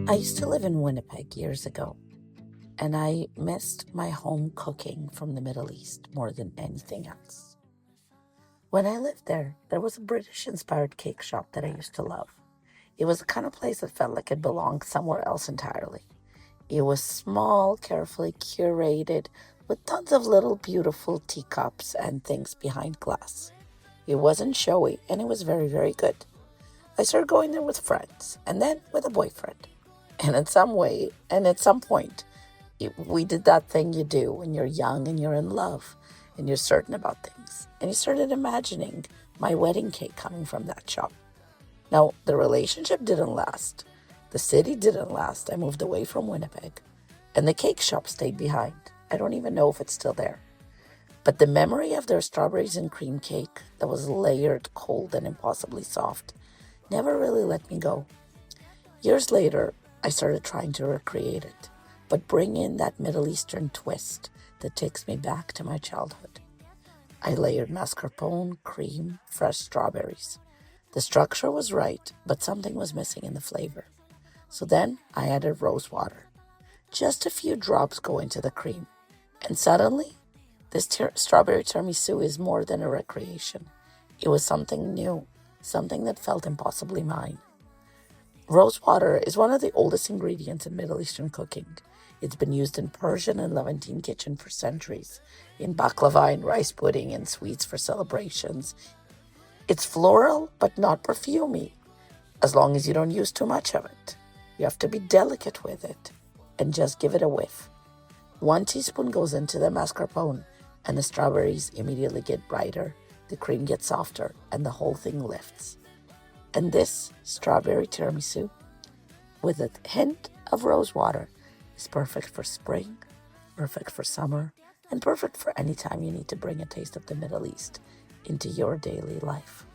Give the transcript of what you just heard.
I used to live in Winnipeg years ago, and I missed my home cooking from the Middle East more than anything else. When I lived there, there was a British-inspired cake shop that I used to love. It was the kind of place that felt like it belonged somewhere else entirely. It was small, carefully curated, with tons of little beautiful teacups and things behind glass. It wasn't showy, and it was very, very good. I started going there with friends, and then with a boyfriend. And at some point, we did that thing you do when you're young and you're in love and you're certain about things. And you started imagining my wedding cake coming from that shop. Now, the relationship didn't last. The city didn't last. I moved away from Winnipeg. And the cake shop stayed behind. I don't even know if it's still there. But the memory of their strawberries and cream cake that was layered, cold, and impossibly soft never really let me go. Years later, I started trying to recreate it, but bring in that Middle Eastern twist that takes me back to my childhood. I layered mascarpone, cream, fresh strawberries. The structure was right, but something was missing in the flavor. So then I added rosewater. Just a few drops go into the cream. And suddenly, this strawberry tiramisu is more than a recreation. It was something new, something that felt impossibly mine. Rosewater is one of the oldest ingredients in Middle Eastern cooking. It's been used in Persian and Levantine kitchen for centuries, in baklava and rice pudding and sweets for celebrations. It's floral, but not perfumey, as long as you don't use too much of it. You have to be delicate with it and just give it a whiff. 1 teaspoon goes into the mascarpone, and the strawberries immediately get brighter, the cream gets softer, and the whole thing lifts. And this strawberry tiramisu, with a hint of rosewater, is perfect for spring, perfect for summer, and perfect for any time you need to bring a taste of the Middle East into your daily life.